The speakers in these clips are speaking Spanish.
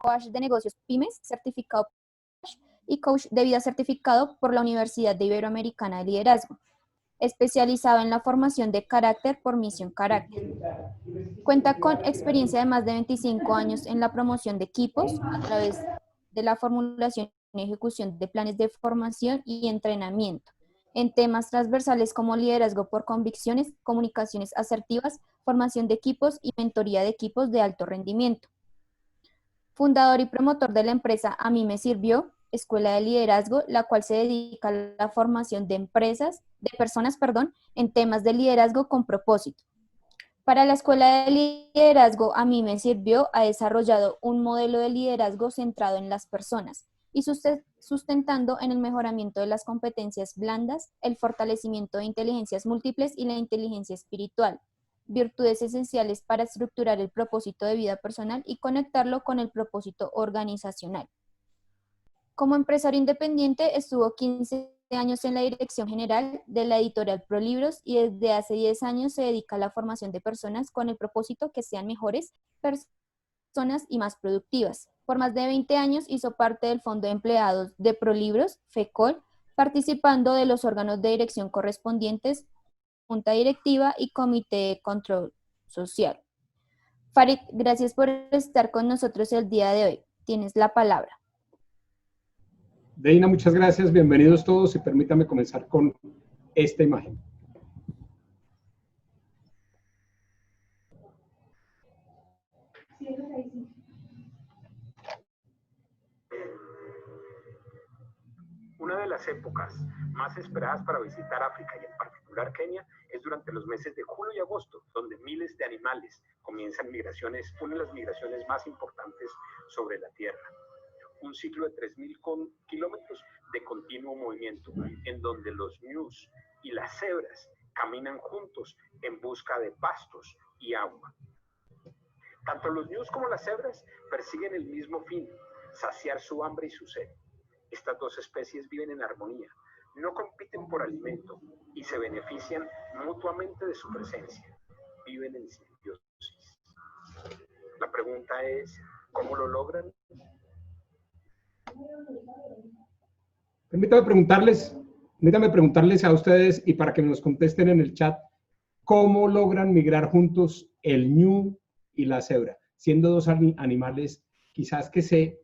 coach de negocios pymes certificado y coach de vida certificado por la Universidad de Iberoamericana de Liderazgo, especializado en la formación de carácter por Misión Carácter. Cuenta con experiencia de más de 25 años en la promoción de equipos a través de la formulación y ejecución de planes de formación y entrenamiento en temas transversales como liderazgo por convicciones, comunicaciones asertivas, formación de equipos y mentoría de equipos de alto rendimiento. Fundador y promotor de la empresa A mí me sirvió, escuela de liderazgo, la cual se dedica a la formación de personas, en temas de liderazgo con propósito. Para la escuela de liderazgo A mí me sirvió, ha desarrollado un modelo de liderazgo centrado en las personas y sustentando en el mejoramiento de las competencias blandas, el fortalecimiento de inteligencias múltiples y la inteligencia espiritual, virtudes esenciales para estructurar el propósito de vida personal y conectarlo con el propósito organizacional. Como empresario independiente, estuvo 15 años en la dirección general de la editorial ProLibros y desde hace 10 años se dedica a la formación de personas con el propósito que sean mejores personas y más productivas. Por más de 20 años hizo parte del Fondo de Empleados de ProLibros, FECOL, participando de los órganos de dirección correspondientes, Junta Directiva y Comité de Control Social. Farid, gracias por estar con nosotros el día de hoy. Tienes la palabra. Deina, muchas gracias. Bienvenidos todos y permítame comenzar con esta imagen. Una de las épocas más esperadas para visitar África y en particular Kenia es durante los meses de julio y agosto, donde miles de animales comienzan migraciones, una de las migraciones más importantes sobre la Tierra. Un ciclo de 3.000 kilómetros de continuo movimiento, en donde los ñus y las cebras caminan juntos en busca de pastos y agua. Tanto los ñus como las cebras persiguen el mismo fin, saciar su hambre y su sed. Estas dos especies viven en armonía, no compiten por alimento y se benefician mutuamente de su presencia. Viven en simbiosis. La pregunta es, ¿cómo lo logran? Permítame preguntarles a ustedes y para que nos contesten en el chat, ¿cómo logran migrar juntos el ñu y la cebra? Siendo dos animales quizás que se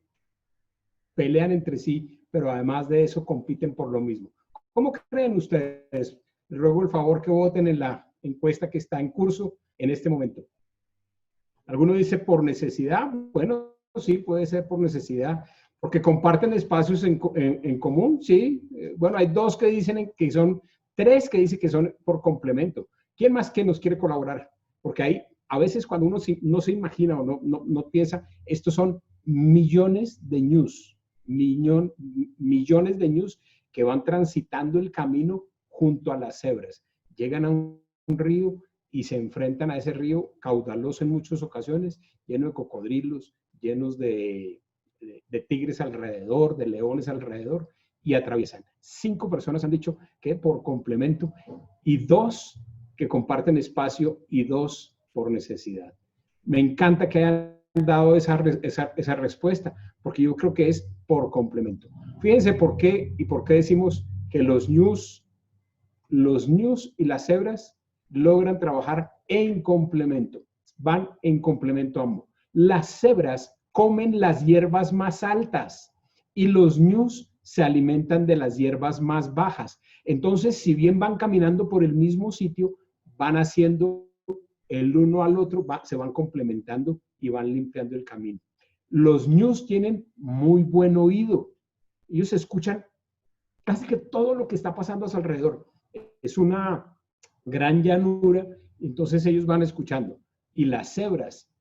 pelean entre sí, pero además de eso compiten por lo mismo. ¿Cómo creen ustedes? Les ruego el favor que voten en la encuesta que está en curso en este momento. ¿Alguno dice por necesidad? Bueno, sí, puede ser por necesidad. Porque comparten espacios en común, sí. Bueno, hay dos que dicen que son, tres que dicen que son por complemento. ¿Quién más que nos quiere colaborar? Porque hay, a veces cuando uno no se imagina o no piensa, estos son millones de ñus, millones de ñus que van transitando el camino junto a las cebras. Llegan a un río y se enfrentan a ese río caudaloso en muchas ocasiones, lleno de cocodrilos, llenos de tigres alrededor, de leones alrededor, y atraviesan. 5 personas han dicho que por complemento y 2 que comparten espacio y 2 por necesidad. Me encanta que hayan dado esa respuesta, porque yo creo que es por complemento. Fíjense por qué decimos que los ñus y las cebras logran trabajar en complemento, van en complemento ambos. Las cebras comen las hierbas más altas y los ñus se alimentan de las hierbas más bajas. Entonces, si bien van caminando por el mismo sitio, van haciendo el uno al otro, se van complementando y van limpiando el camino. Los ñus tienen muy buen oído. Ellos escuchan casi que todo lo que está pasando a su alrededor. Es una gran llanura, entonces ellos van escuchando. Y las cebras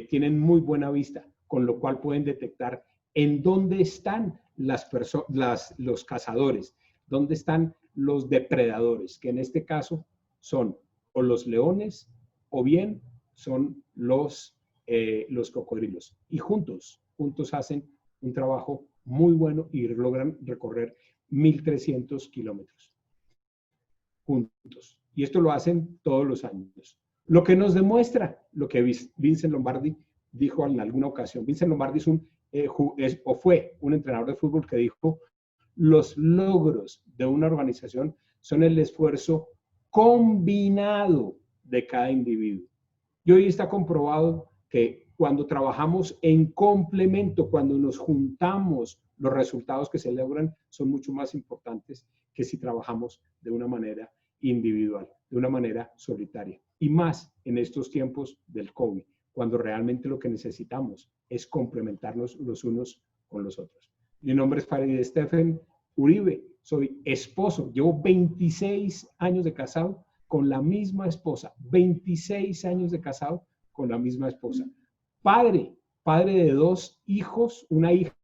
tienen muy buena vista, con lo cual pueden detectar en dónde están los cazadores, dónde están los depredadores, que en este caso son o los leones o bien son los cocodrilos. Y juntos hacen un trabajo muy bueno y logran recorrer 1.300 kilómetros juntos. Y esto lo hacen todos los años. Lo que nos demuestra lo que Vincent Lombardi dijo en alguna ocasión, Vincent Lombardi fue un entrenador de fútbol que dijo, los logros de una organización son el esfuerzo combinado de cada individuo. Y hoy está comprobado que cuando trabajamos en complemento, cuando nos juntamos, los resultados que se logran son mucho más importantes que si trabajamos de una manera individual, de una manera solitaria. Y más en estos tiempos del COVID, cuando realmente lo que necesitamos es complementarnos los unos con los otros. Mi nombre es Farid Stephen Uribe, soy esposo, llevo 26 años de casado con la misma esposa, 26 años de casado con la misma esposa. Padre de 2 hijos, una hija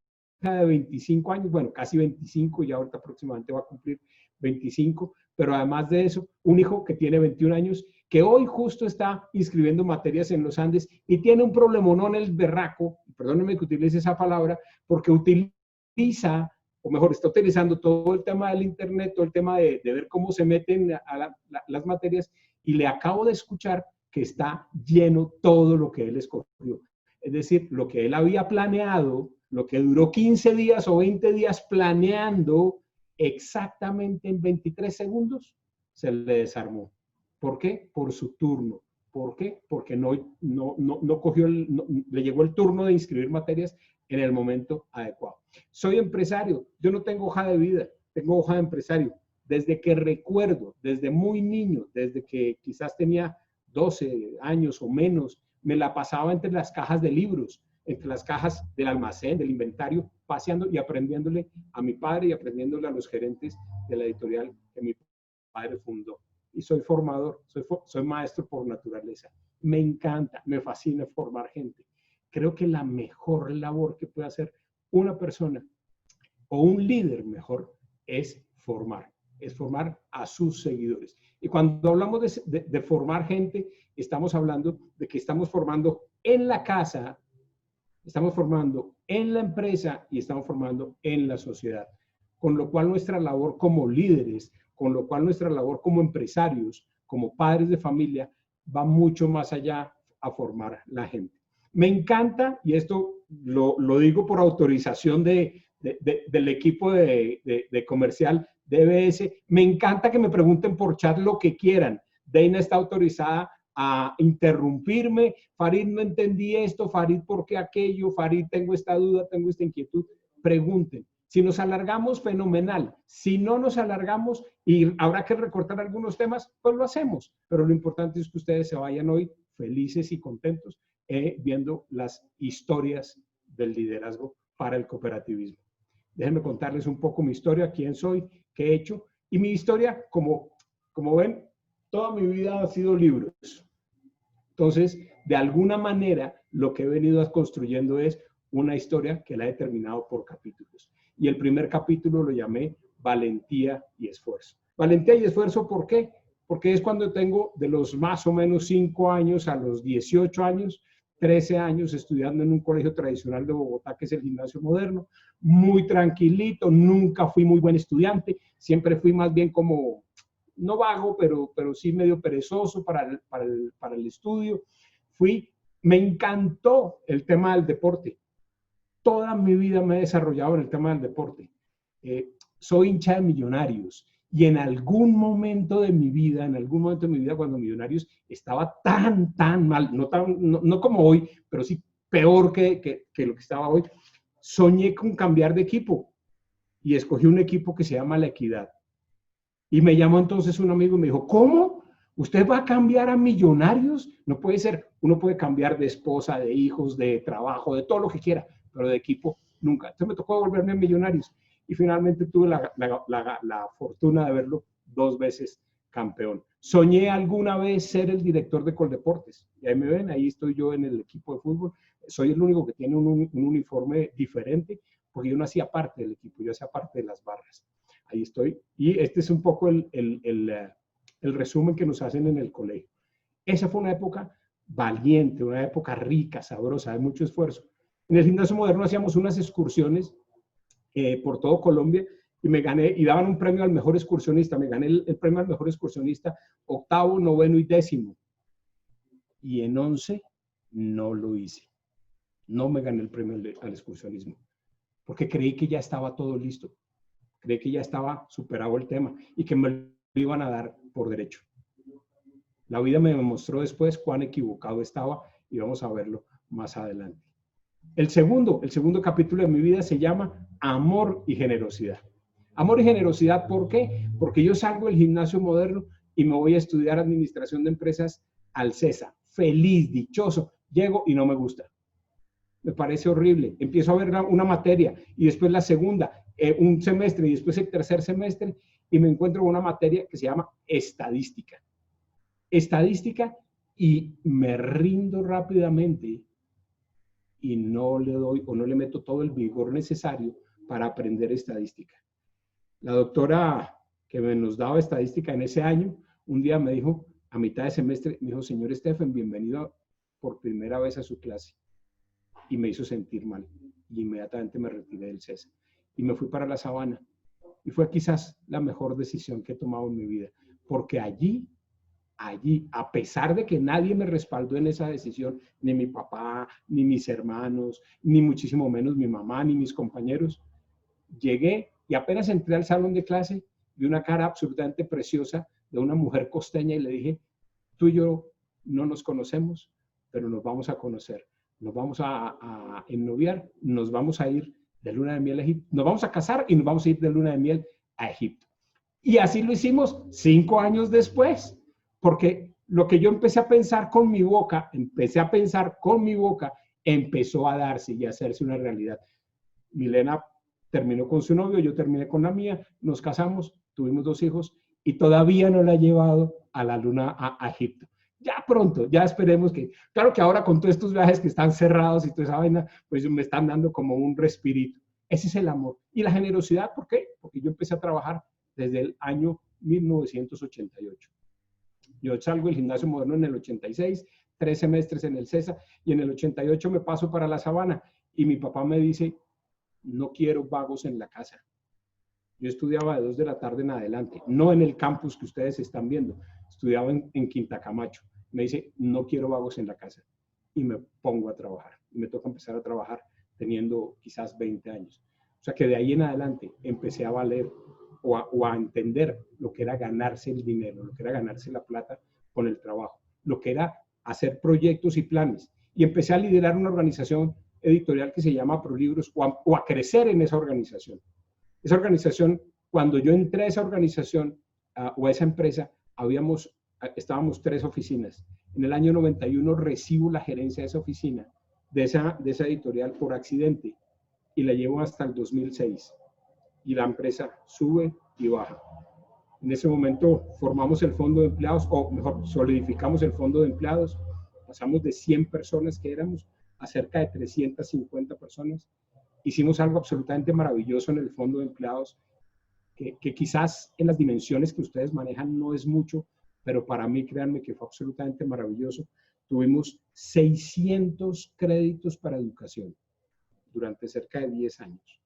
de 25 años, bueno, casi 25, y ahorita próximamente va a cumplir 25, pero además de eso, un hijo que tiene 21 años, que hoy justo está inscribiendo materias en los Andes y tiene un problemonón el berraco, perdónenme que utilice esa palabra, porque utiliza, o mejor, está utilizando todo el tema del internet, todo el tema de ver cómo se meten a las materias, y le acabo de escuchar que está lleno todo lo que él escogió. Es decir, lo que él había planeado, lo que duró 15 días o 20 días planeando, exactamente en 23 segundos se le desarmó. ¿Por qué? Por su turno. ¿Por qué? Porque no cogió le llegó el turno de inscribir materias en el momento adecuado. Soy empresario, yo no tengo hoja de vida, tengo hoja de empresario. Desde que recuerdo, desde muy niño, desde que quizás tenía 12 años o menos, me la pasaba entre las cajas de libros, entre las cajas del almacén, del inventario, paseando y aprendiéndole a mi padre y aprendiéndole a los gerentes de la editorial que mi padre fundó. Y soy formador, soy maestro por naturaleza. Me encanta, me fascina formar gente. Creo que la mejor labor que puede hacer una persona o un líder mejor es formar a sus seguidores. Y cuando hablamos de formar gente, estamos hablando de que estamos formando en la casa, estamos formando en la empresa y estamos formando en la sociedad. Con lo cual nuestra labor como líderes, con lo cual nuestra labor como empresarios, como padres de familia, va mucho más allá a formar la gente. Me encanta, y esto lo digo por autorización del equipo de comercial de EBS, me encanta que me pregunten por chat lo que quieran. Deina está autorizada a interrumpirme. Farid, no entendí esto. Farid, ¿por qué aquello? Farid, tengo esta duda, tengo esta inquietud. Pregunten. Si nos alargamos, fenomenal. Si no nos alargamos y habrá que recortar algunos temas, pues lo hacemos. Pero lo importante es que ustedes se vayan hoy felices y contentos viendo las historias del liderazgo para el cooperativismo. Déjenme contarles un poco mi historia, quién soy, qué he hecho. Y mi historia, como ven, toda mi vida ha sido libros. Entonces, de alguna manera, lo que he venido construyendo es una historia que la he terminado por capítulos. Y el primer capítulo lo llamé Valentía y Esfuerzo. Valentía y Esfuerzo, ¿por qué? Porque es cuando tengo de los más o menos 5 años a los 18 años, 13 años estudiando en un colegio tradicional de Bogotá, que es el Gimnasio Moderno, muy tranquilito, nunca fui muy buen estudiante, siempre fui más bien como, no vago, pero sí medio perezoso para el estudio. Me encantó el tema del deporte. Toda mi vida me he desarrollado en el tema del deporte. Soy hincha de Millonarios y en algún momento de mi vida, cuando Millonarios estaba tan mal, no como hoy, pero sí peor que lo que estaba hoy, soñé con cambiar de equipo y escogí un equipo que se llama La Equidad. Y me llamó entonces un amigo y me dijo, ¿cómo? ¿Usted va a cambiar a Millonarios? No puede ser. Uno puede cambiar de esposa, de hijos, de trabajo, de todo lo que quiera, pero de equipo nunca. Entonces me tocó volverme a Millonarios y finalmente tuve la fortuna de verlo 2 veces campeón. Soñé alguna vez ser el director de Coldeportes. Y ahí me ven, ahí estoy yo en el equipo de fútbol. Soy el único que tiene un uniforme diferente porque yo no hacía parte del equipo, yo hacía parte de las barras. Ahí estoy. Y este es un poco el resumen que nos hacen en el colegio. Esa fue una época valiente, una época rica, sabrosa, de mucho esfuerzo. En el Gimnasio Moderno hacíamos unas excursiones por todo Colombia y me gané, y daban un premio al mejor excursionista. Me gané el premio al mejor excursionista 8º, 9º y 10º. Y en 11 no lo hice. No me gané el premio al excursionismo, porque creí que ya estaba todo listo. Creí que ya estaba superado el tema y que me lo iban a dar por derecho. La vida me demostró después cuán equivocado estaba y vamos a verlo más adelante. El segundo capítulo de mi vida se llama Amor y Generosidad. Amor y generosidad, ¿por qué? Porque yo salgo del gimnasio moderno y me voy a estudiar administración de empresas al CESA. Feliz, dichoso. Llego y no me gusta. Me parece horrible. Empiezo a ver una materia y después la segunda, un semestre y después el tercer semestre y me encuentro con una materia que se llama estadística. Estadística y me rindo rápidamente y no le doy o no le meto todo el vigor necesario para aprender estadística. La doctora que nos daba estadística en ese año, un día me dijo, a mitad de semestre, me dijo, señor Stephen, bienvenido por primera vez a su clase. Y me hizo sentir mal. Y inmediatamente me retiré del CESA. Y me fui para la Sabana. Y fue quizás la mejor decisión que he tomado en mi vida. Porque allí, a pesar de que nadie me respaldó en esa decisión, ni mi papá, ni mis hermanos, ni muchísimo menos mi mamá, ni mis compañeros, llegué y apenas entré al salón de clase, vi una cara absolutamente preciosa de una mujer costeña y le dije, tú y yo no nos conocemos, pero nos vamos a conocer. Nos vamos a ennoviar, nos vamos a ir de luna de miel a Egipto, nos vamos a casar y nos vamos a ir de luna de miel a Egipto. Y así lo hicimos 5 años después, porque lo que yo empecé a pensar con mi boca, empezó a darse y a hacerse una realidad. Milena terminó con su novio, yo terminé con la mía, nos casamos, tuvimos 2 hijos y todavía no la he llevado a la luna a Egipto. Ya pronto, ya esperemos que, claro que ahora con todos estos viajes que están cerrados y toda esa vaina, pues me están dando como un respirito. Ese es el amor. Y la generosidad, ¿por qué? Porque yo empecé a trabajar desde el año 1988. Yo salgo del gimnasio moderno en el 86, 3 semestres en el CESA, y en el 88 me paso para la Sabana, y mi papá me dice, no quiero vagos en la casa. Yo estudiaba de 2 de la tarde en adelante, no en el campus que ustedes están viendo, estudiaba en Quinta Camacho. Me dice, no quiero vagos en la casa. Y me pongo a trabajar. Y me toca empezar a trabajar teniendo quizás 20 años. O sea que de ahí en adelante empecé a valer o a entender lo que era ganarse el dinero, lo que era ganarse la plata con el trabajo, lo que era hacer proyectos y planes. Y empecé a liderar una organización editorial que se llama ProLibros o a crecer en esa organización. Esa organización, cuando yo entré a esa organización o a esa empresa, estábamos 3 oficinas. En el año 91 recibo la gerencia de esa oficina, de esa editorial por accidente, y la llevo hasta el 2006. Y la empresa sube y baja. En ese momento formamos el fondo de empleados, o mejor, solidificamos el fondo de empleados. Pasamos de 100 personas que éramos a cerca de 350 personas. Hicimos algo absolutamente maravilloso en el fondo de empleados, que quizás en las dimensiones que ustedes manejan no es mucho, pero para mí, créanme que fue absolutamente maravilloso. Tuvimos 600 créditos para educación durante cerca de 10 años.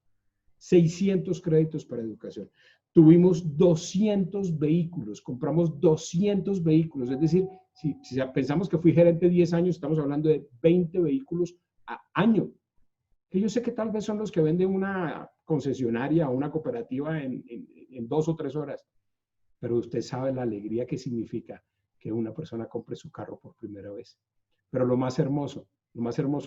600 créditos para educación. Tuvimos 200 vehículos, compramos 200 vehículos, es decir, si pensamos que fui gerente 10 años, estamos hablando de 20 vehículos a año, que yo sé que tal vez son los que venden una concesionaria o una cooperativa en 2 o 3 horas, pero usted sabe la alegría que significa que una persona compre su carro por primera vez. Pero lo más hermoso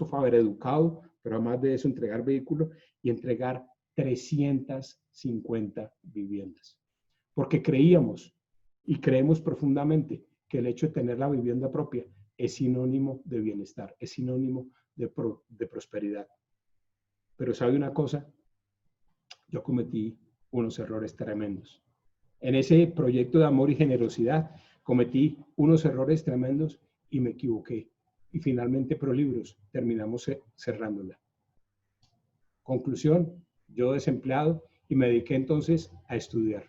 fue haber educado, pero además de eso entregar vehículos y entregar 350 viviendas. Porque creíamos y creemos profundamente que el hecho de tener la vivienda propia es sinónimo de bienestar, es sinónimo de prosperidad. Pero ¿sabe una cosa? Yo cometí unos errores tremendos. En ese proyecto de amor y generosidad cometí unos errores tremendos y me equivoqué. Y finalmente ProLibros terminamos cerrándola. Conclusión, yo desempleado y me dediqué entonces a estudiar.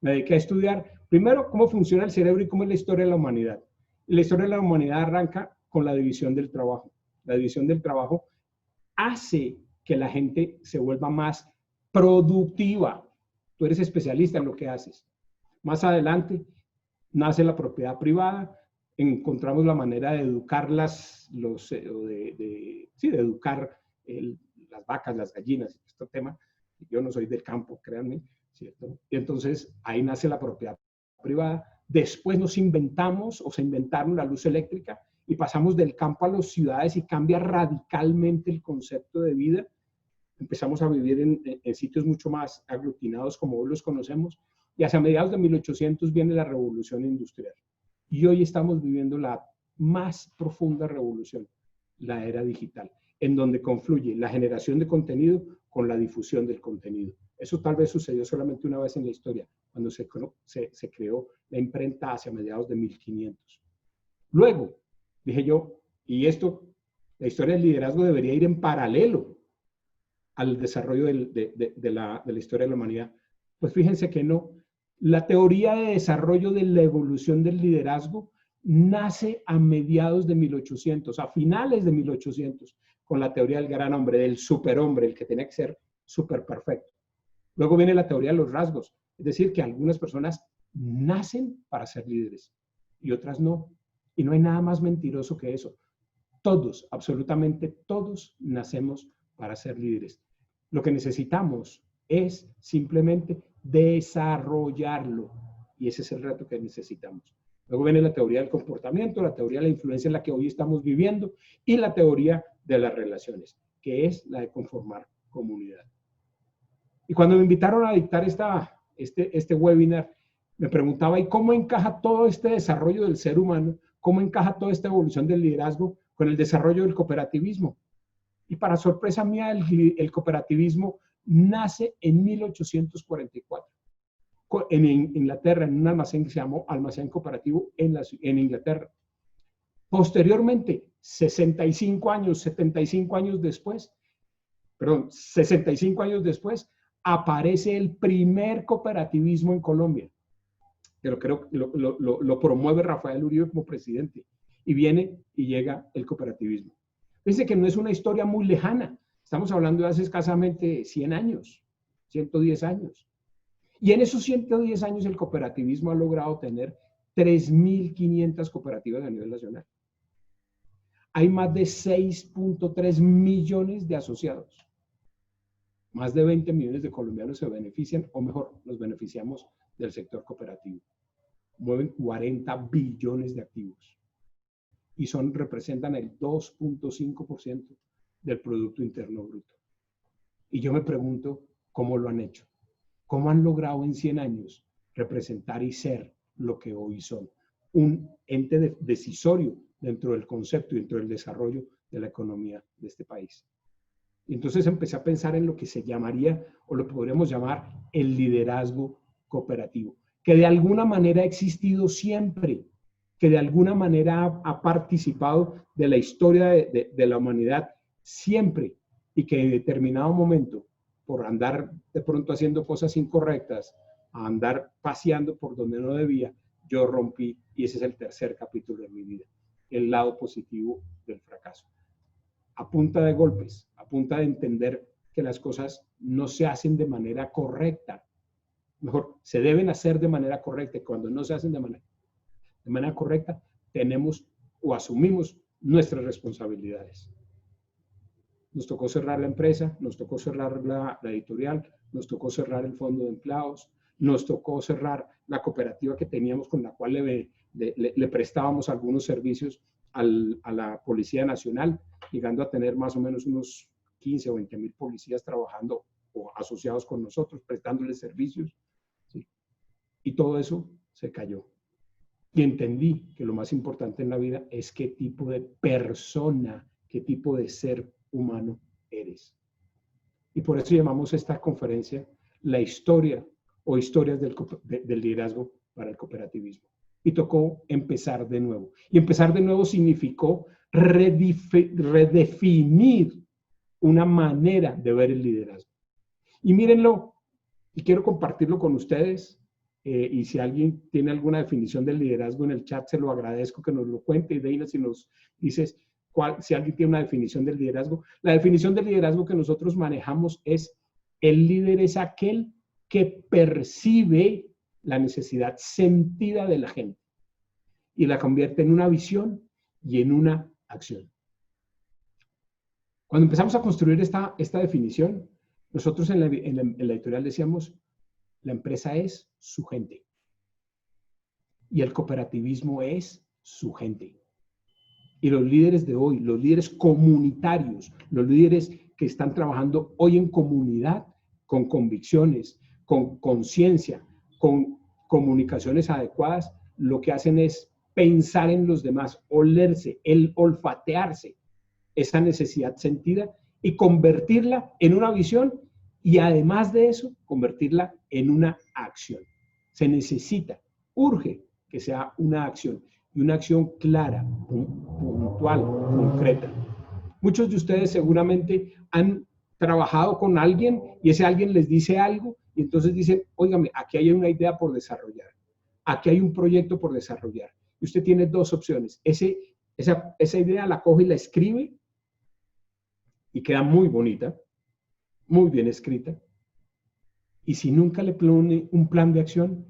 Me dediqué a estudiar primero cómo funciona el cerebro y cómo es la historia de la humanidad. Y la historia de la humanidad arranca con la división del trabajo. La división del trabajo hace que la gente se vuelva más productiva. Tú eres especialista en lo que haces. Más adelante nace la propiedad privada, encontramos la manera de educarlas, de educar las vacas, las gallinas, este tema. Yo no soy del campo, créanme, ¿cierto? Y entonces ahí nace la propiedad privada. Después nos inventamos o se inventaron la luz eléctrica y pasamos del campo a las ciudades y cambia radicalmente el concepto de vida. Empezamos a vivir en sitios mucho más aglutinados como hoy los conocemos, y hacia mediados de 1800 viene la revolución industrial. Y hoy estamos viviendo la más profunda revolución, la era digital, en donde confluye la generación de contenido con la difusión del contenido. Eso tal vez sucedió solamente una vez en la historia, cuando se creó la imprenta hacia mediados de 1500. Luego, dije yo, y esto, la historia del liderazgo debería ir en paralelo al desarrollo de la historia de la humanidad. Pues fíjense que no. La teoría de desarrollo de la evolución del liderazgo nace a mediados de 1800, a finales de 1800, con la teoría del gran hombre, del superhombre, el que tenía que ser súper perfecto. Luego viene la teoría de los rasgos, es decir, que algunas personas nacen para ser líderes y otras no. Y no hay nada más mentiroso que eso. Todos, absolutamente todos, nacemos para ser líderes. Lo que necesitamos es simplemente desarrollarlo. Y ese es el reto que necesitamos. Luego viene la teoría del comportamiento, la teoría de la influencia en la que hoy estamos viviendo y la teoría de las relaciones, que es la de conformar comunidad. Y cuando me invitaron a dictar este webinar, me preguntaba, ¿y cómo encaja todo este desarrollo del ser humano? ¿Cómo encaja toda esta evolución del liderazgo con el desarrollo del cooperativismo? Y para sorpresa mía, el cooperativismo nace en 1844 en Inglaterra, en un almacén que se llamó Almacén Cooperativo en Inglaterra. Posteriormente, 65 años después, aparece el primer cooperativismo en Colombia. Pero creo que lo promueve Rafael Uribe como presidente. Y viene y llega el cooperativismo. Fíjense que no es una historia muy lejana. Estamos hablando de hace escasamente 100 años, 110 años. Y en esos 110 años el cooperativismo ha logrado tener 3.500 cooperativas a nivel nacional. Hay más de 6.3 millones de asociados. Más de 20 millones de colombianos se benefician, o mejor, nos beneficiamos del sector cooperativo. Mueven 40 billones de activos. Y representan el 2.5% del Producto Interno Bruto. Y yo me pregunto, ¿cómo lo han hecho? ¿Cómo han logrado en 100 años representar y ser lo que hoy son? Un ente decisorio dentro del concepto y dentro del desarrollo de la economía de este país. Y entonces empecé a pensar en lo que se llamaría, o lo podríamos llamar, el liderazgo cooperativo, que de alguna manera ha existido siempre, que de alguna manera ha participado de la historia de la humanidad siempre, y que en determinado momento, por andar de pronto haciendo cosas incorrectas, a andar paseando por donde no debía, yo rompí, y ese es el tercer capítulo de mi vida, el lado positivo del fracaso. A punta de golpes, a punta de entender que las cosas no se hacen de manera correcta, mejor, se deben hacer de manera correcta, y cuando no se hacen de manera correcta, tenemos o asumimos nuestras responsabilidades. Nos tocó cerrar la empresa, nos tocó cerrar la editorial, nos tocó cerrar el fondo de empleados, nos tocó cerrar la cooperativa que teníamos con la cual le prestábamos algunos servicios a la Policía Nacional, llegando a tener más o menos unos 15 o 20 mil policías trabajando o asociados con nosotros, prestándoles servicios. ¿Sí? Y todo eso se cayó. Y entendí que lo más importante en la vida es qué tipo de persona, qué tipo de ser humano eres. Y por eso llamamos esta conferencia la historia o historias del liderazgo para el cooperativismo. Y tocó empezar de nuevo. Y empezar de nuevo significó redefinir una manera de ver el liderazgo. Y mírenlo, y quiero compartirlo con ustedes. Y si alguien tiene alguna definición del liderazgo en el chat, se lo agradezco que nos lo cuente. Y Deina, si nos dices si alguien tiene una definición del liderazgo. La definición del liderazgo que nosotros manejamos es: el líder es aquel que percibe la necesidad sentida de la gente. y la convierte en una visión y en una acción. Cuando empezamos a construir esta definición, nosotros en la editorial decíamos, la empresa es su gente y el cooperativismo es su gente. Y los líderes de hoy, los líderes comunitarios, los líderes que están trabajando hoy en comunidad, con convicciones, con conciencia, con comunicaciones adecuadas, lo que hacen es pensar en los demás, olerse, el olfatearse esa necesidad sentida y convertirla en una visión y además de eso, convertirla en una acción. Se necesita, urge que sea una acción y una acción clara, puntual, concreta. Muchos de ustedes seguramente han trabajado con alguien y ese alguien les dice algo y entonces dicen, óigame, aquí hay una idea por desarrollar, aquí hay un proyecto por desarrollar. Y usted tiene dos opciones. Esa idea la coge y la escribe y queda muy bonita, muy bien escrita. Y si nunca le pone un plan de acción,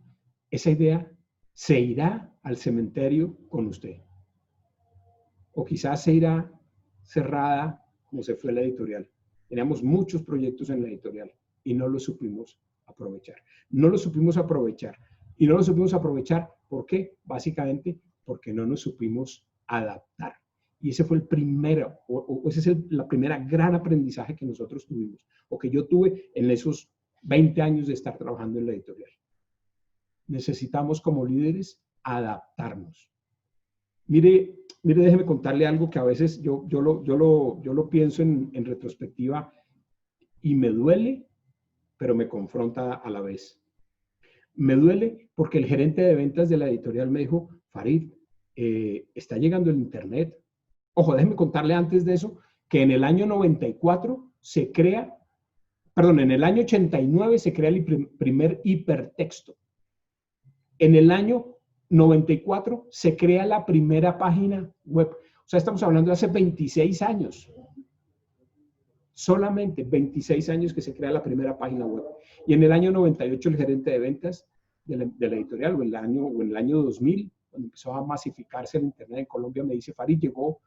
esa idea se irá al cementerio con usted. O quizás se irá cerrada como se fue la editorial. Teníamos muchos proyectos en la editorial y no los supimos aprovechar. No los supimos aprovechar. Y no los supimos aprovechar, ¿por qué? Básicamente porque no nos supimos adaptar. Y ese fue el primero, ese es la primera gran aprendizaje que nosotros tuvimos, o que yo tuve en esos 20 años de estar trabajando en la editorial. Necesitamos como líderes adaptarnos. Mire, déjeme contarle algo que a veces yo lo pienso en retrospectiva y me duele, pero me confronta a la vez. Me duele porque el gerente de ventas de la editorial me dijo, Farid, está llegando el internet. Ojo, déjeme contarle antes de eso que en el año 94 se crea, perdón, en el año 89 se crea el primer hipertexto. En el año 94 se crea la primera página web. O sea, estamos hablando de hace 26 años. Solamente 26 años que se crea la primera página web. Y en el año 98 el gerente de ventas de la editorial, o en el año 2000, cuando empezó a masificarse el internet en Colombia, me dice, Farid, llegó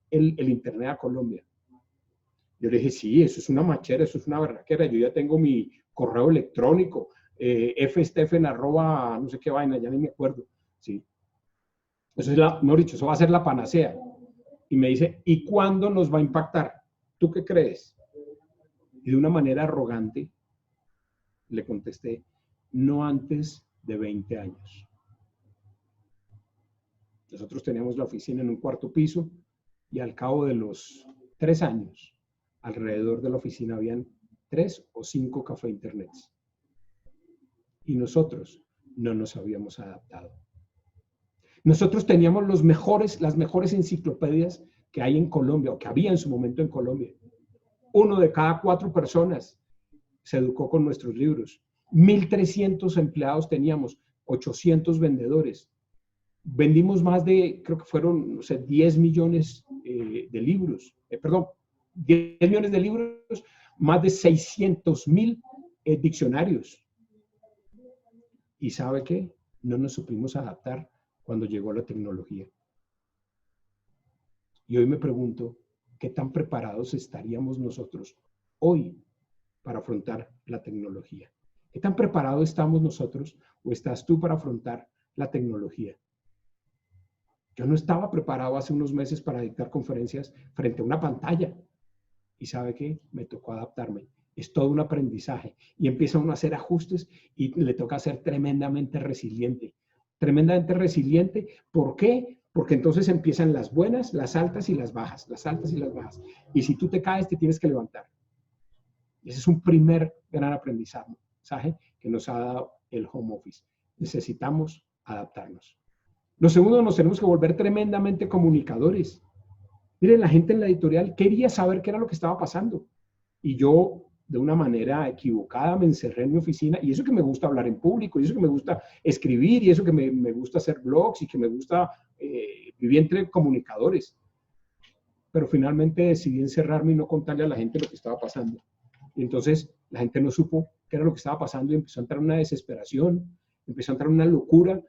el internet a Colombia. Yo le dije, sí, eso es una machera, eso es una berraquera. Yo ya tengo mi correo electrónico, fstefen @ no sé qué vaina, ya ni me acuerdo. Sí. Eso es no dicho, eso va a ser la panacea. Y me dice, ¿y cuándo nos va a impactar? ¿Tú qué crees? Y de una manera arrogante le contesté, no antes de 20 años. Nosotros teníamos la oficina en un cuarto piso y al cabo de los 3 años, alrededor de la oficina habían 3 o 5 café internets. Y nosotros no nos habíamos adaptado. Nosotros teníamos las mejores enciclopedias que hay en Colombia, o que había en su momento en Colombia. 1 de cada 4 personas se educó con nuestros libros. 1.300 empleados teníamos, 800 vendedores. Vendimos más de, creo que fueron, no sé, 10 millones de libros. 10 millones de libros, más de 600.000 diccionarios. ¿Y sabe qué? No nos supimos adaptar cuando llegó la tecnología. Y hoy me pregunto, ¿qué tan preparados estaríamos nosotros hoy para afrontar la tecnología? ¿Qué tan preparados estamos nosotros o estás tú para afrontar la tecnología? Yo no estaba preparado hace unos meses para dictar conferencias frente a una pantalla. ¿Y sabe qué? Me tocó adaptarme. Es todo un aprendizaje. Y empieza uno a hacer ajustes y le toca ser tremendamente resiliente. Tremendamente resiliente. ¿Por qué? Porque entonces empiezan las buenas, las altas y las bajas. Las altas y las bajas. Y si tú te caes, te tienes que levantar. Ese es un primer gran aprendizaje que nos ha dado el home office. Necesitamos adaptarnos. Lo segundo, nos tenemos que volver tremendamente comunicadores. Miren, la gente en la editorial quería saber qué era lo que estaba pasando. Y yo, de una manera equivocada, me encerré en mi oficina. Y eso que me gusta hablar en público, y eso que me gusta escribir, y eso que me gusta hacer blogs, y que me gusta vivir entre comunicadores. Pero finalmente decidí encerrarme y no contarle a la gente lo que estaba pasando. Y entonces la gente no supo qué era lo que estaba pasando y empezó a entrar una desesperación, empezó a entrar una locura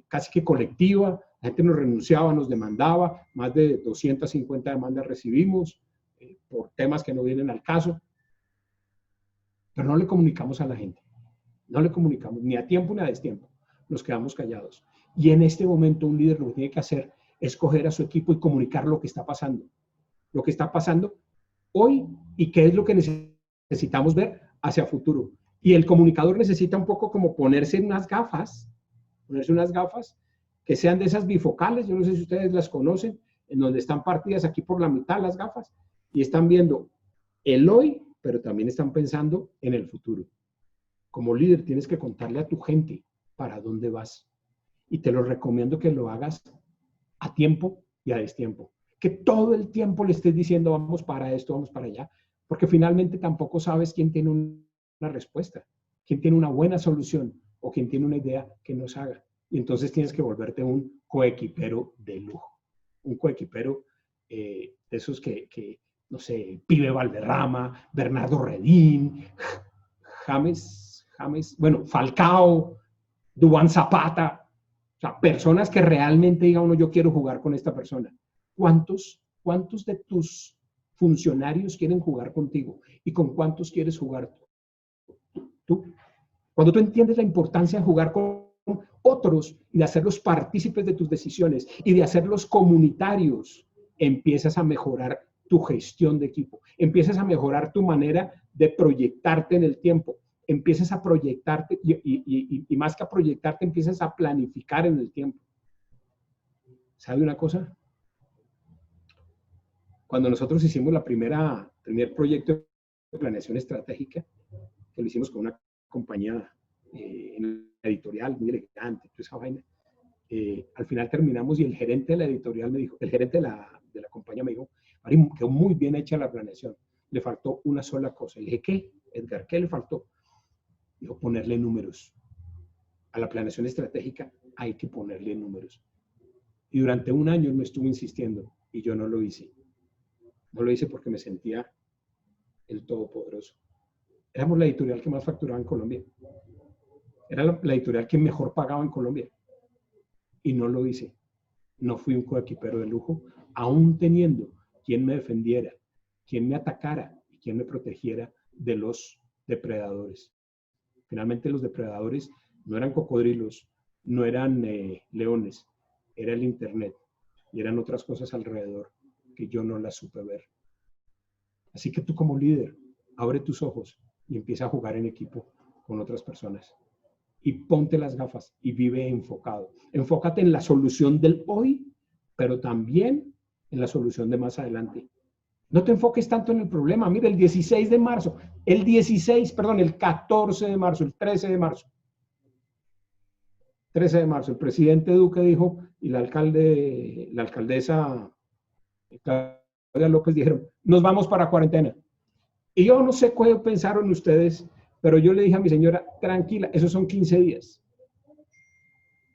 casi que colectiva. La gente nos renunciaba, nos demandaba, más de 250 demandas recibimos por temas que no vienen al caso, pero no le comunicamos a la gente, no le comunicamos ni a tiempo ni a destiempo, nos quedamos callados. Y en este momento un líder lo que tiene que hacer es coger a su equipo y comunicar lo que está pasando hoy y qué es lo que necesitamos ver hacia futuro. Y el comunicador necesita un poco como ponerse unas gafas que sean de esas bifocales, yo no sé si ustedes las conocen, en donde están partidas aquí por la mitad las gafas y están viendo el hoy, pero también están pensando en el futuro. Como líder tienes que contarle a tu gente para dónde vas. Y te lo recomiendo que lo hagas a tiempo y a destiempo. Que todo el tiempo le estés diciendo vamos para esto, vamos para allá, porque finalmente tampoco sabes quién tiene una respuesta, quién tiene una buena solución o quién tiene una idea que nos haga. Y entonces tienes que volverte un coequipero de lujo. Un coequipero de esos que, no sé, Pibe Valderrama, Bernardo Redín, James, bueno, Falcao, Duván Zapata, o sea, personas que realmente digan uno, yo quiero jugar con esta persona. ¿Cuántos de tus funcionarios quieren jugar contigo? ¿Y con cuántos quieres jugar tú? Cuando tú entiendes la importancia de jugar con otros y de hacerlos partícipes de tus decisiones y de hacerlos comunitarios, empiezas a mejorar tu gestión de equipo, empiezas a mejorar tu manera de proyectarte en el tiempo, empiezas a proyectarte y más que a proyectarte, empiezas a planificar en el tiempo. ¿Sabe una cosa? Cuando nosotros hicimos primer proyecto de planeación estratégica, que lo hicimos con una compañía en la editorial muy elegante, toda esa vaina, al final terminamos y el gerente de la editorial me dijo, el gerente de la compañía me dijo, Marín, quedó muy bien hecha la planeación, le faltó una sola cosa. Le dije, ¿qué? Edgar, ¿qué le faltó? Dijo, ponerle números. A la planeación estratégica hay que ponerle números. Y durante un año me estuvo insistiendo y yo no lo hice. No lo hice porque me sentía el todopoderoso. Éramos la editorial que más facturaba en Colombia. Era la editorial que mejor pagaba en Colombia. Y no lo hice. No fui un coequipero de lujo, aún teniendo quien me defendiera, quien me atacara y quien me protegiera de los depredadores. Finalmente los depredadores no eran cocodrilos, no eran leones, era el internet y eran otras cosas alrededor que yo no las supe ver. Así que tú como líder, abre tus ojos y empieza a jugar en equipo con otras personas. Y ponte las gafas y vive enfocado. Enfócate en la solución del hoy, pero también en la solución de más adelante. No te enfoques tanto en el problema. Mira, el 14 de marzo, el 13 de marzo. 13 de marzo, el presidente Duque dijo y la alcaldesa Claudia López dijeron, nos vamos para cuarentena. Y yo no sé qué pensaron ustedes, pero yo le dije a mi señora, tranquila, esos son 15 días.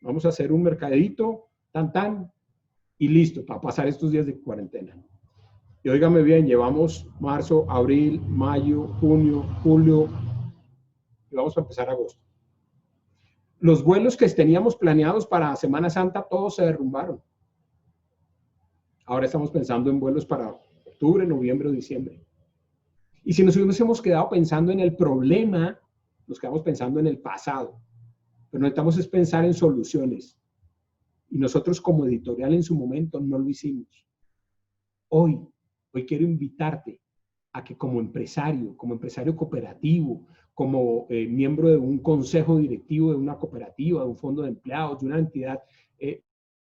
Vamos a hacer un mercadito, tan, y listo, para pasar estos días de cuarentena. Y óigame bien, llevamos marzo, abril, mayo, junio, julio, y vamos a empezar agosto. Los vuelos que teníamos planeados para Semana Santa, todos se derrumbaron. Ahora estamos pensando en vuelos para octubre, noviembre o diciembre. Y si nos hubiésemos quedado pensando en el problema, nos quedamos pensando en el pasado. Pero necesitamos es pensar en soluciones. Y nosotros como editorial en su momento no lo hicimos. Hoy quiero invitarte a que como empresario cooperativo, como miembro de un consejo directivo de una cooperativa, de un fondo de empleados, de una entidad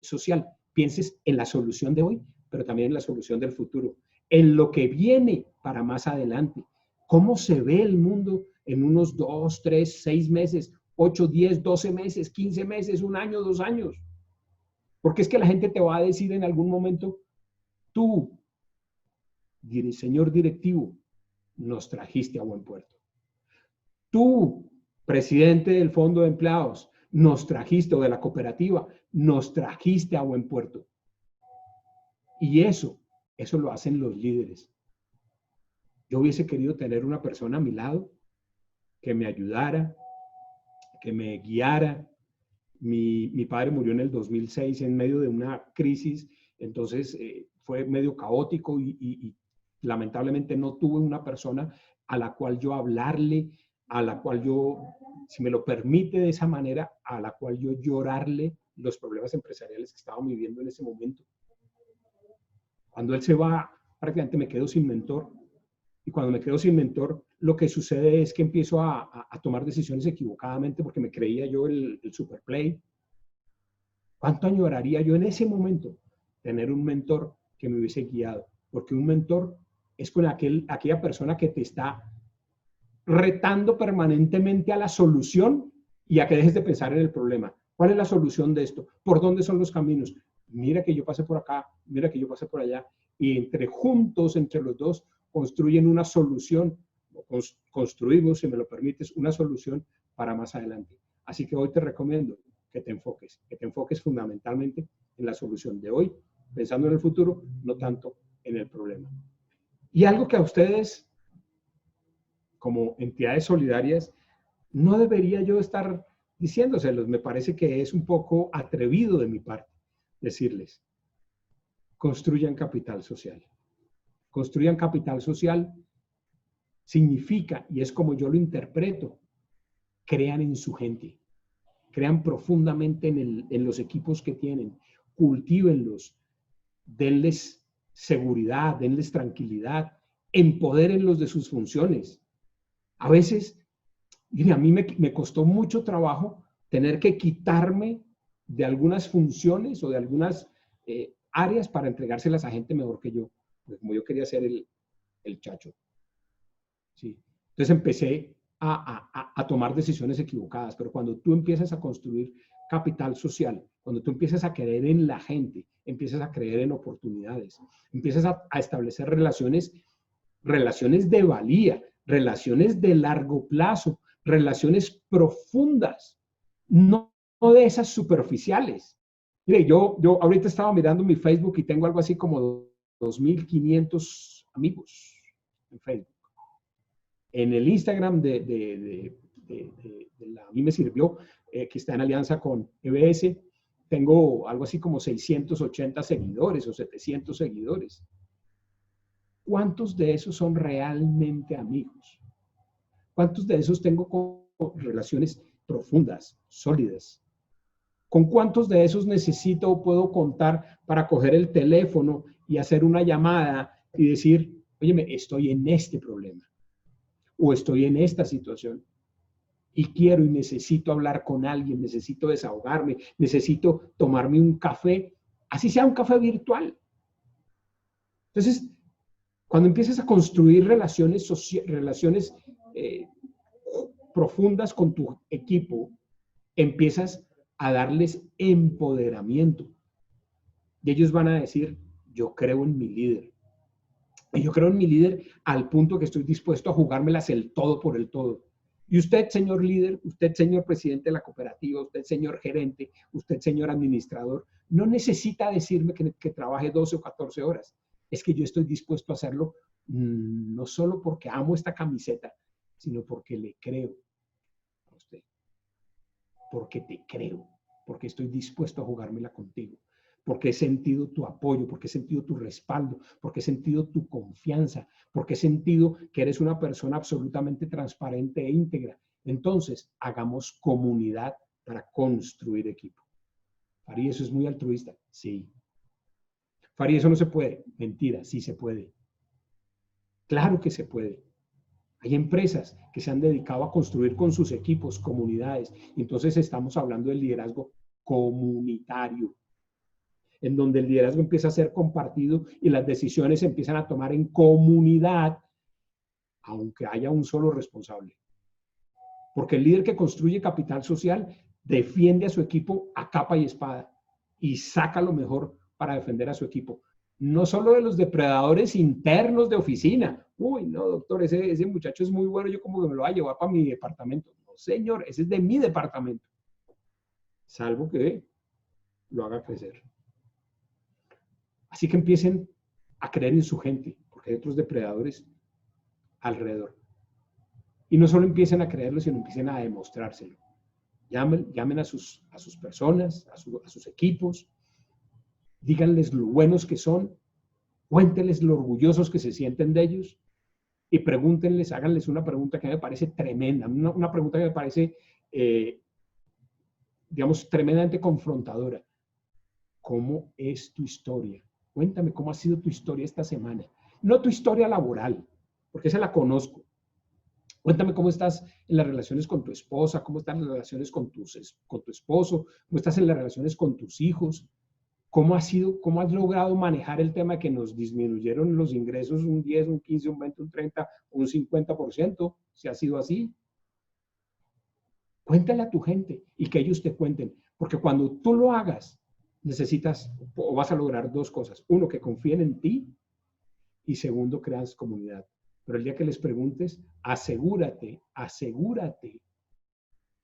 social, pienses en la solución de hoy, pero también en la solución del futuro, en lo que viene para más adelante. ¿Cómo se ve el mundo en unos 2, 3, 6 meses, 8, 10, 12 meses, 15 meses, 1 año, 2 años? Porque es que la gente te va a decir en algún momento, tú, señor directivo, nos trajiste a buen puerto. Tú, presidente del fondo de empleados, nos trajiste, o de la cooperativa, nos trajiste a buen puerto. Y eso lo hacen los líderes. Yo hubiese querido tener una persona a mi lado que me ayudara, que me guiara, Mi padre murió en el 2006 en medio de una crisis, entonces fue medio caótico y lamentablemente no tuve una persona a la cual yo hablarle, a la cual yo, si me lo permite de esa manera, a la cual yo llorarle los problemas empresariales que estábamos viviendo en ese momento. Cuando él se va, prácticamente me quedo sin mentor. Y cuando me quedo sin mentor, lo que sucede es que empiezo a tomar decisiones equivocadamente porque me creía yo el superplay. ¿Cuánto añoraría yo en ese momento tener un mentor que me hubiese guiado? Porque un mentor es con aquella persona que te está retando permanentemente a la solución y a que dejes de pensar en el problema. ¿Cuál es la solución de esto? ¿Por dónde son los caminos? Mira que yo pasé por acá, mira que yo pasé por allá. Y juntos, entre los dos, construyen una solución, construimos, si me lo permites, una solución para más adelante. Así que hoy te recomiendo que te enfoques fundamentalmente en la solución de hoy, pensando en el futuro, no tanto en el problema. Y algo que a ustedes, como entidades solidarias, no debería yo estar diciéndoselos. Me parece que es un poco atrevido de mi parte decirles, construyan capital social. Construyan capital social significa, y es como yo lo interpreto, crean en su gente, crean profundamente en los equipos que tienen, cultívenlos, denles seguridad, denles tranquilidad, empodérenlos de sus funciones. A veces, mire, a mí me costó mucho trabajo tener que quitarme de algunas funciones o de algunas áreas para entregárselas a gente mejor que yo, como yo quería ser el chacho. Sí. Entonces empecé a tomar decisiones equivocadas, pero cuando tú empiezas a construir capital social, cuando tú empiezas a creer en la gente, empiezas a creer en oportunidades, empiezas a establecer relaciones de valía, relaciones de largo plazo, relaciones profundas, no de esas superficiales. Mire, yo ahorita estaba mirando mi Facebook y tengo algo así como 2.500 amigos en Facebook. En el Instagram a mí me sirvió, que está en alianza con EBS, tengo algo así como 680 seguidores o 700 seguidores. ¿Cuántos de esos son realmente amigos? ¿Cuántos de esos tengo con relaciones profundas, sólidas? ¿Con cuántos de esos necesito o puedo contar para coger el teléfono y hacer una llamada y decir, óyeme, estoy en este problema o estoy en esta situación y quiero y necesito hablar con alguien, necesito desahogarme, necesito tomarme un café, así sea un café virtual? Entonces, cuando empiezas a construir relaciones profundas con tu equipo, empiezas a darles empoderamiento. Y ellos van a decir, yo creo en mi líder. Y yo creo en mi líder al punto que estoy dispuesto a jugármelas el todo por el todo. Y usted, señor líder, usted, señor presidente de la cooperativa, usted, señor gerente, usted, señor administrador, no necesita decirme que trabaje 12 o 14 horas. Es que yo estoy dispuesto a hacerlo no solo porque amo esta camiseta, sino porque le creo a usted. Porque te creo, porque estoy dispuesto a jugármela contigo, porque he sentido tu apoyo, porque he sentido tu respaldo, porque he sentido tu confianza, porque he sentido que eres una persona absolutamente transparente e íntegra. Entonces, hagamos comunidad para construir equipo. Farid, ¿eso es muy altruista? Sí. Farid, ¿eso no se puede? Mentira, sí se puede. Claro que se puede. Hay empresas que se han dedicado a construir con sus equipos comunidades. Entonces estamos hablando del liderazgo comunitario, en donde el liderazgo empieza a ser compartido y las decisiones se empiezan a tomar en comunidad, aunque haya un solo responsable. Porque el líder que construye capital social defiende a su equipo a capa y espada y saca lo mejor para defender a su equipo. No solo de los depredadores internos de oficina. Uy, no, doctor, ese muchacho es muy bueno, yo como que me lo voy a llevar para mi departamento. No, señor, ese es de mi departamento. Salvo que lo haga crecer. Así que empiecen a creer en su gente, porque hay otros depredadores alrededor. Y no solo empiecen a creerlo, sino empiecen a demostrárselo. llamen a sus personas, a sus equipos, díganles lo buenos que son, cuéntenles lo orgullosos que se sienten de ellos y pregúntenles, háganles una pregunta que me parece tremenda, una pregunta que me parece, digamos, tremendamente confrontadora. ¿Cómo es tu historia? Cuéntame cómo ha sido tu historia esta semana. No tu historia laboral, porque esa la conozco. Cuéntame cómo estás en las relaciones con tu esposa, cómo están las relaciones con tu esposo, cómo estás en las relaciones con tus hijos, cómo has logrado manejar el tema de que nos disminuyeron los ingresos un 10, un 15, un 20, un 30, un 50%, si ha sido así. Cuéntale a tu gente y que ellos te cuenten, porque cuando tú lo hagas, necesitas o vas a lograr dos cosas. Uno, que confíen en ti y segundo, creas comunidad. Pero el día que les preguntes, asegúrate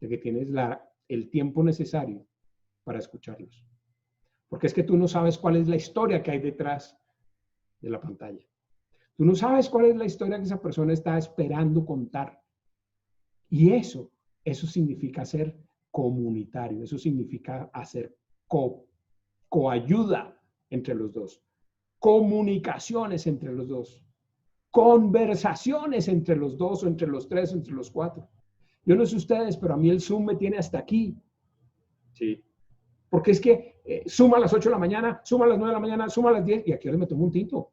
de que tienes el tiempo necesario para escucharlos. Porque es que tú no sabes cuál es la historia que hay detrás de la pantalla. Tú no sabes cuál es la historia que esa persona está esperando contar. Y eso significa ser comunitario, eso significa hacer coayuda entre los dos, comunicaciones entre los dos, conversaciones entre los dos, o entre los tres, o entre los cuatro. Yo no sé ustedes, pero a mí el Zoom me tiene hasta aquí. Sí. Porque es que suma a las 8 de la mañana, suma a las 9 de la mañana, suma a las 10, ¿y a qué horas me tomo un tinto?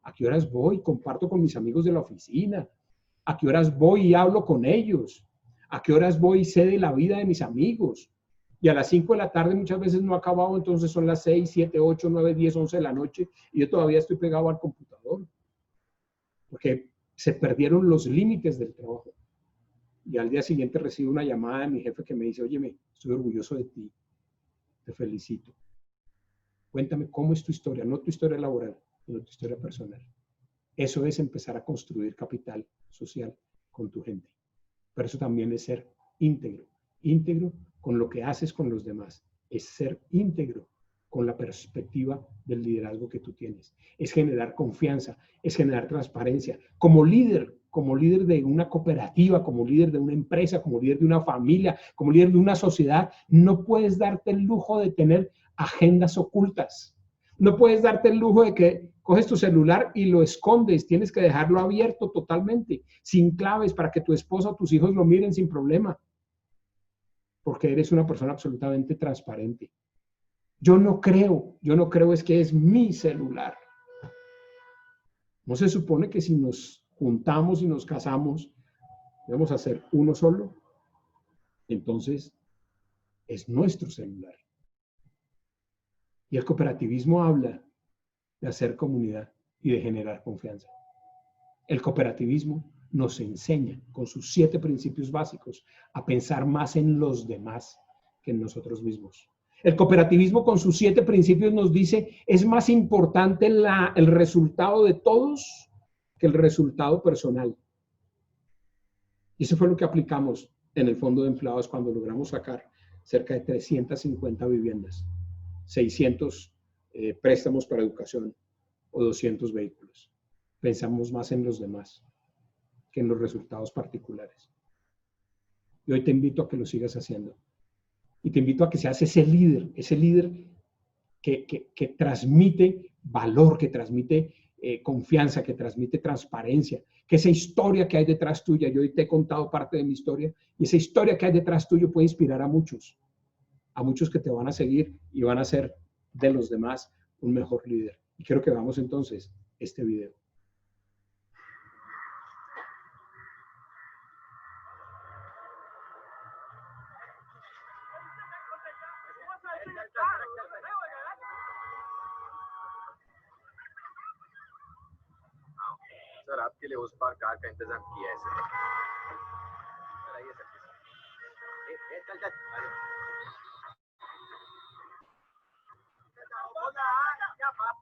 ¿A qué horas voy? Comparto con mis amigos de la oficina. ¿A qué horas voy y hablo con ellos? ¿A qué horas voy y sé de la vida de mis amigos? Y a las 5 de la tarde muchas veces no he acabado, entonces son las 6, 7, 8, 9, 10, 11 de la noche y yo todavía estoy pegado al computador. Porque se perdieron los límites del trabajo. Y al día siguiente recibo una llamada de mi jefe que me dice, óyeme, estoy orgulloso de ti, te felicito. Cuéntame cómo es tu historia, no tu historia laboral, sino tu historia personal. Eso es empezar a construir capital social con tu gente. Pero eso también es ser íntegro. Íntegro con lo que haces con los demás. Es ser íntegro con la perspectiva del liderazgo que tú tienes. Es generar confianza, es generar transparencia. Como líder de una cooperativa, como líder de una empresa, como líder de una familia, como líder de una sociedad, no puedes darte el lujo de tener agendas ocultas. No puedes darte el lujo de que coges tu celular y lo escondes. Tienes que dejarlo abierto totalmente, sin claves, para que tu esposa o tus hijos lo miren sin problema. Porque eres una persona absolutamente transparente. Yo no creo es que es mi celular. ¿No se supone que si nos juntamos y nos casamos, vamos a hacer uno solo? Entonces, es nuestro celular. Y el cooperativismo habla de hacer comunidad y de generar confianza. El cooperativismo nos enseña, con sus 7 principios básicos, a pensar más en los demás que en nosotros mismos. El cooperativismo, con sus 7 principios, nos dice, es más importante el resultado de todos que el resultado personal. Y eso fue lo que aplicamos en el Fondo de Empleados cuando logramos sacar cerca de 350 viviendas, 600 préstamos para educación o 200 vehículos. Pensamos más en los demás que en los resultados particulares. Y hoy te invito a que lo sigas haciendo. Y te invito a que seas ese líder que transmite valor, que transmite confianza, que transmite transparencia, que esa historia que hay detrás tuya, yo hoy te he contado parte de mi historia, y esa historia que hay detrás tuyo puede inspirar a muchos que te van a seguir y van a hacer de los demás un mejor líder. Y quiero que veamos entonces este video. Sir आपके लिए उस पार कार का इंतजाम किया है sir. Sir आइए सर। चल चल क्या बात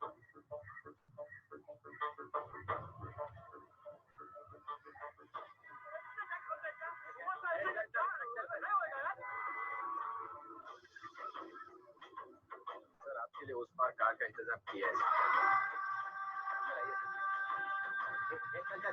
सर आपके लिए उस पार कार का इंतजाम किया है सर। आइए सर। चल चल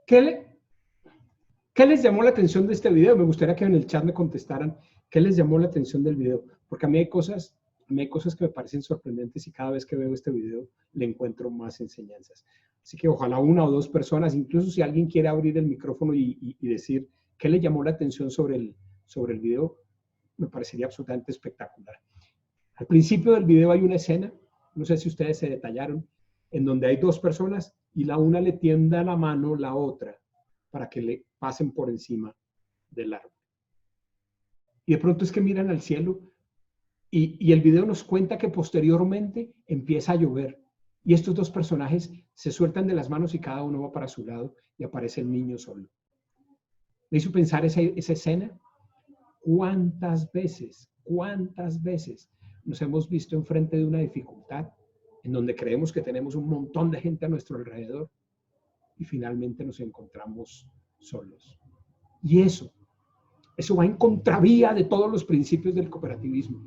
¿Qué les llamó la atención de este video? Me gustaría que en el chat me contestaran qué les llamó la atención del video, porque a mí hay cosas que me parecen sorprendentes y cada vez que veo este video le encuentro más enseñanzas. Así que ojalá una o dos personas, incluso si alguien quiere abrir el micrófono y decir qué le llamó la atención sobre el video, me parecería absolutamente espectacular. Al principio del video hay una escena, no sé si ustedes se detallaron, en donde hay dos personas y la una le tienda la mano a la otra para que le pasen por encima del árbol. Y de pronto es que miran al cielo y el video nos cuenta que posteriormente empieza a llover y estos dos personajes se sueltan de las manos y cada uno va para su lado y aparece el niño solo. Me hizo pensar esa escena. ¿Cuántas veces nos hemos visto enfrente de una dificultad en donde creemos que tenemos un montón de gente a nuestro alrededor y finalmente nos encontramos solos? Y eso va en contravía de todos los principios del cooperativismo.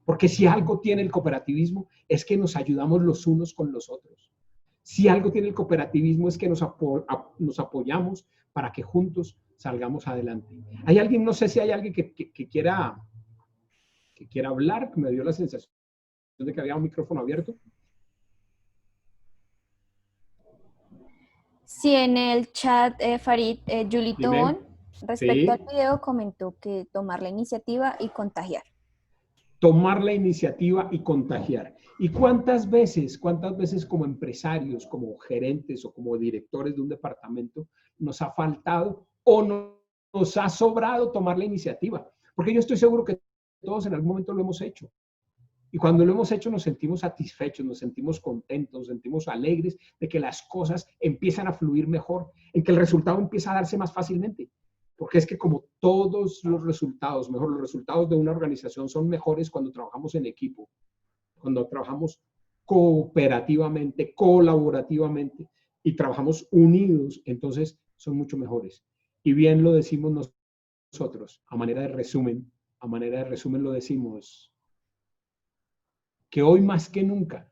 Porque si algo tiene el cooperativismo es que nos ayudamos los unos con los otros. Si algo tiene el cooperativismo es que nos apoyamos para que juntos salgamos adelante. ¿Hay alguien, no sé si hay alguien que quiera hablar? Que me dio la sensación de que había un micrófono abierto. Sí, en el chat, Farid, Julie Tobón, respecto al video, comentó que tomar la iniciativa y contagiar. Tomar la iniciativa y contagiar. ¿Y cuántas veces como empresarios, como gerentes o como directores de un departamento nos ha faltado o nos ha sobrado tomar la iniciativa? Porque yo estoy seguro que todos en algún momento lo hemos hecho. Y cuando lo hemos hecho nos sentimos satisfechos, nos sentimos contentos, nos sentimos alegres de que las cosas empiezan a fluir mejor, en que el resultado empieza a darse más fácilmente. Porque es que como todos los resultados, los resultados de una organización son mejores cuando trabajamos en equipo, cuando trabajamos cooperativamente, colaborativamente y trabajamos unidos, entonces son mucho mejores. Y bien lo decimos nosotros, a manera de resumen lo decimos, que hoy más que nunca,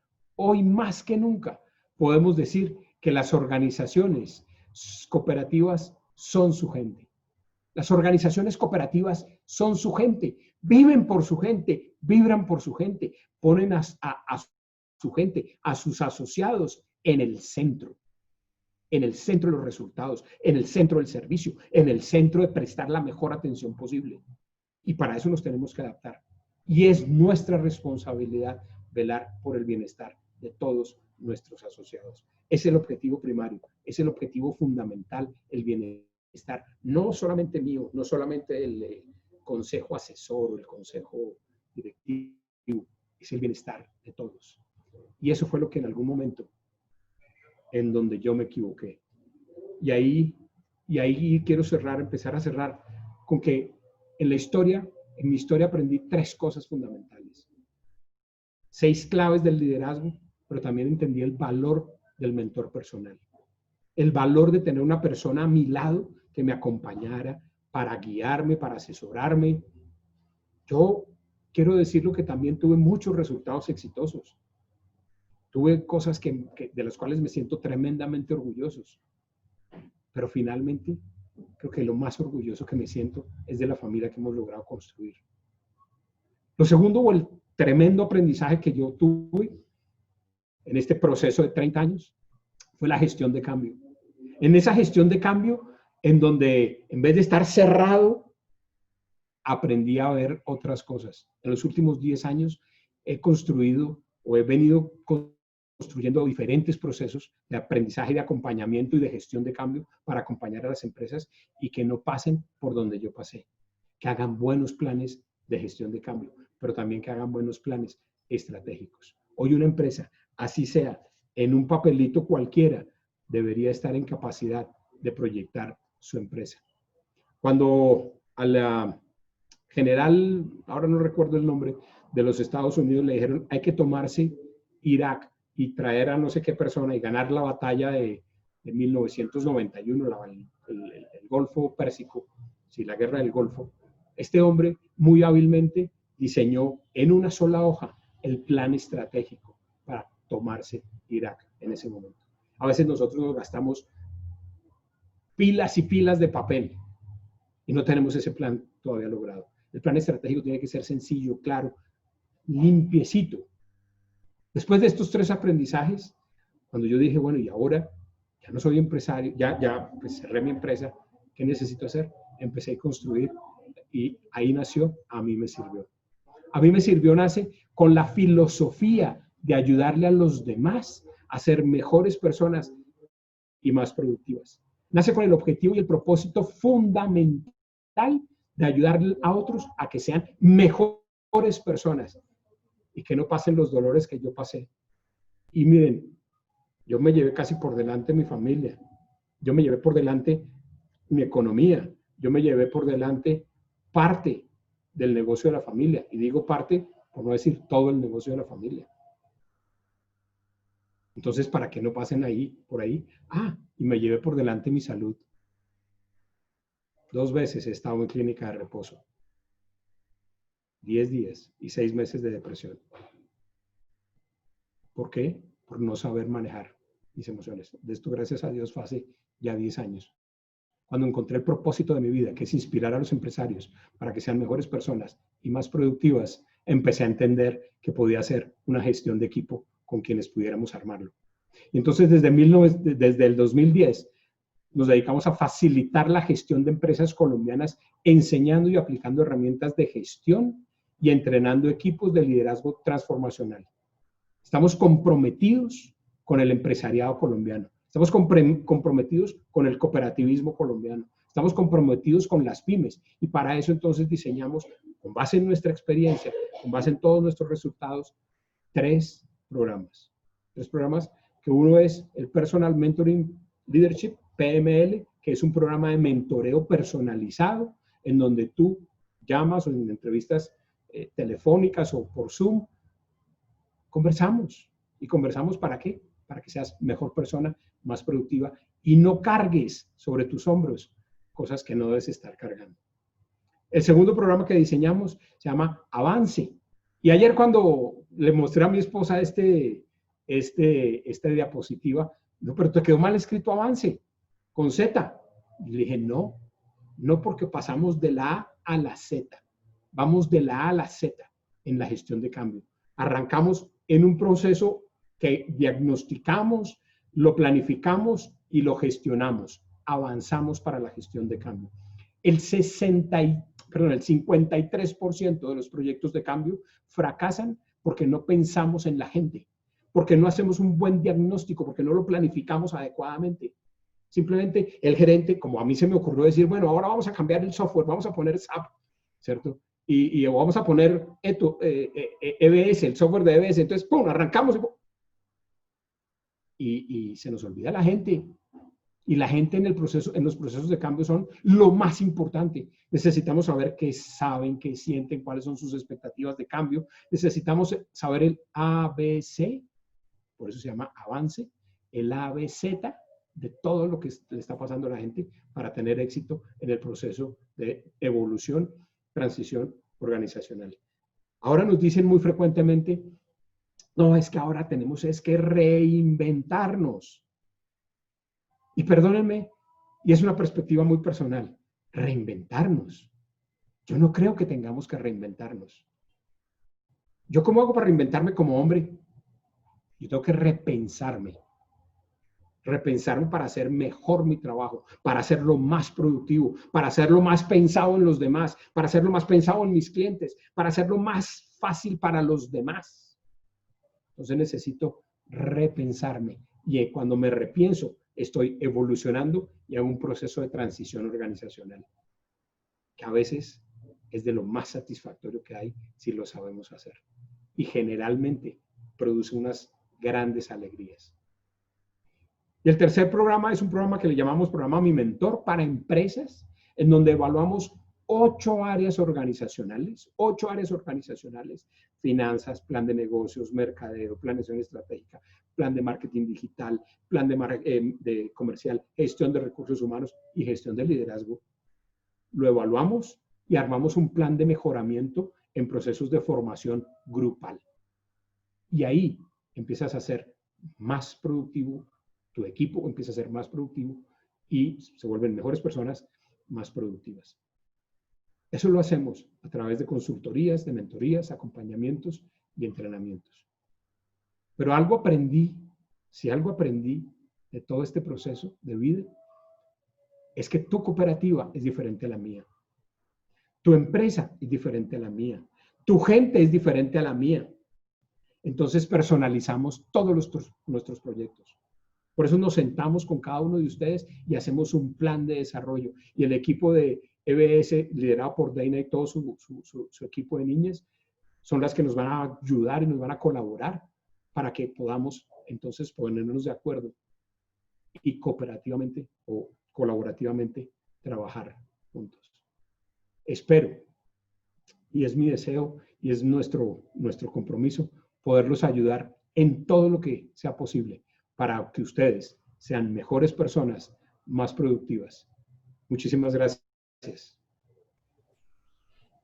podemos decir que las organizaciones cooperativas son su gente. Las organizaciones cooperativas son su gente, viven por su gente, vibran por su gente, ponen a su gente, a sus asociados en el centro de los resultados, en el centro del servicio, en el centro de prestar la mejor atención posible. Y para eso nos tenemos que adaptar. Y es nuestra responsabilidad velar por el bienestar de todos nuestros asociados. Es el objetivo primario, es el objetivo fundamental, el bienestar. No solamente mío, no solamente el consejo asesor o el consejo directivo, es el bienestar de todos. Y eso fue lo que en algún momento, en donde yo me equivoqué. Y ahí quiero empezar a cerrar con que en mi historia aprendí 3 cosas fundamentales. 6 claves del liderazgo, pero también entendí el valor del mentor personal. El valor de tener una persona a mi lado que me acompañara para guiarme, para asesorarme. Yo quiero decirlo que también tuve muchos resultados exitosos. Tuve cosas de las cuales me siento tremendamente orgullosos. Pero finalmente, creo que lo más orgulloso que me siento es de la familia que hemos logrado construir. Lo segundo, o el tremendo aprendizaje que yo tuve en este proceso de 30 años, fue la gestión de cambio. En esa gestión de cambio, en donde en vez de estar cerrado, aprendí a ver otras cosas. En los últimos 10 años he venido construyendo diferentes procesos de aprendizaje, de acompañamiento y de gestión de cambio para acompañar a las empresas y que no pasen por donde yo pasé. Que hagan buenos planes de gestión de cambio, pero también que hagan buenos planes estratégicos. Hoy una empresa, así sea, en un papelito cualquiera, debería estar en capacidad de proyectar su empresa. Cuando a la general, ahora no recuerdo el nombre, de los Estados Unidos le dijeron hay que tomarse Irak y traer a no sé qué persona y ganar la batalla de 1991, el Golfo Pérsico, sí, la guerra del Golfo, este hombre muy hábilmente diseñó en una sola hoja el plan estratégico para tomarse Irak en ese momento. A veces nosotros nos gastamos pilas y pilas de papel. Y no tenemos ese plan todavía logrado. El plan estratégico tiene que ser sencillo, claro, limpiecito. Después de estos 3 aprendizajes, cuando yo dije, bueno, y ahora ya no soy empresario, ya pues cerré mi empresa, ¿qué necesito hacer? Empecé a construir y ahí nació A Mí Me Sirvió. A Mí Me Sirvió nace con la filosofía de ayudarle a los demás a ser mejores personas y más productivas. Nace con el objetivo y el propósito fundamental de ayudar a otros a que sean mejores personas y que no pasen los dolores que yo pasé. Y miren, yo me llevé casi por delante mi familia, yo me llevé por delante mi economía, yo me llevé por delante parte del negocio de la familia. Y digo parte, por no decir todo el negocio de la familia. Entonces, para que no pasen por ahí, y me llevé por delante mi salud. 2 veces he estado en clínica de reposo. 10 días y 6 meses de depresión. ¿Por qué? Por no saber manejar mis emociones. De esto, gracias a Dios, fue hace ya 10 años. Cuando encontré el propósito de mi vida, que es inspirar a los empresarios para que sean mejores personas y más productivas, empecé a entender que podía hacer una gestión de equipo con quienes pudiéramos armarlo. Y entonces, desde el 2010, nos dedicamos a facilitar la gestión de empresas colombianas, enseñando y aplicando herramientas de gestión y entrenando equipos de liderazgo transformacional. Estamos comprometidos con el empresariado colombiano. Estamos comprometidos con el cooperativismo colombiano. Estamos comprometidos con las pymes. Y para eso entonces diseñamos, con base en nuestra experiencia, con base en todos nuestros resultados, 3 programas. 3 programas, que uno es el Personal Mentoring Leadership, PML, que es un programa de mentoreo personalizado, en donde tú llamas o en entrevistas telefónicas o por Zoom, conversamos. ¿Y conversamos para qué? Para que seas mejor persona, más productiva y no cargues sobre tus hombros cosas que no debes estar cargando. El segundo programa que diseñamos se llama Avance. Y ayer cuando le mostré a mi esposa esta diapositiva, no, pero te quedó mal escrito Avance, con Z. Y le dije, no porque pasamos de la A a la Z. Vamos de la A a la Z en la gestión de cambio. Arrancamos en un proceso que diagnosticamos, lo planificamos y lo gestionamos. Avanzamos para la gestión de cambio. El 53% de los proyectos de cambio fracasan porque no pensamos en la gente, porque no hacemos un buen diagnóstico, porque no lo planificamos adecuadamente. Simplemente el gerente, como a mí se me ocurrió decir, bueno, ahora vamos a cambiar el software, vamos a poner SAP, ¿cierto? Y vamos a poner EBS, el software de EBS. Entonces, ¡pum!, arrancamos y se nos olvida la gente. Y la gente en los procesos de cambio son lo más importante. Necesitamos saber qué saben, qué sienten, cuáles son sus expectativas de cambio. Necesitamos saber el ABC, por eso se llama avance, el ABZ de todo lo que le está pasando a la gente para tener éxito en el proceso de evolución, transición organizacional. Ahora nos dicen muy frecuentemente, no, es que ahora tenemos que reinventarnos. Y perdónenme, y es una perspectiva muy personal, reinventarnos. Yo no creo que tengamos que reinventarnos. ¿Yo cómo hago para reinventarme como hombre? Yo tengo que repensarme para hacer mejor mi trabajo, para hacerlo más productivo, para hacerlo más pensado en los demás, para hacerlo más pensado en mis clientes, para hacerlo más fácil para los demás. Entonces necesito repensarme y cuando me repienso, estoy evolucionando y hago un proceso de transición organizacional, que a veces es de lo más satisfactorio que hay si lo sabemos hacer. Y generalmente produce unas grandes alegrías. Y el tercer programa es un programa que le llamamos programa Mi Mentor para empresas, en donde evaluamos 8 áreas organizacionales, finanzas, plan de negocios, mercadeo, planeación estratégica, plan de marketing digital, plan de comercial, gestión de recursos humanos y gestión de liderazgo. Lo evaluamos y armamos un plan de mejoramiento en procesos de formación grupal. Y ahí empiezas a ser más productivo, tu equipo empieza a ser más productivo y se vuelven mejores personas, más productivas. Eso lo hacemos a través de consultorías, de mentorías, acompañamientos y entrenamientos. Pero algo aprendí, si algo aprendí de todo este proceso de vida, es que tu cooperativa es diferente a la mía. Tu empresa es diferente a la mía. Tu gente es diferente a la mía. Entonces personalizamos todos nuestros proyectos. Por eso nos sentamos con cada uno de ustedes y hacemos un plan de desarrollo. Y el equipo de EBS, liderado por Dana y todo su equipo de niñas, son las que nos van a ayudar y nos van a colaborar para que podamos entonces ponernos de acuerdo y cooperativamente o colaborativamente trabajar juntos. Espero, y es mi deseo y es nuestro compromiso, poderlos ayudar en todo lo que sea posible para que ustedes sean mejores personas, más productivas. Muchísimas gracias.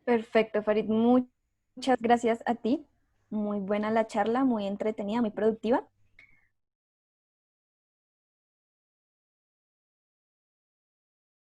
Perfecto, Farid. Muchas gracias a ti. Muy buena la charla, muy entretenida, muy productiva.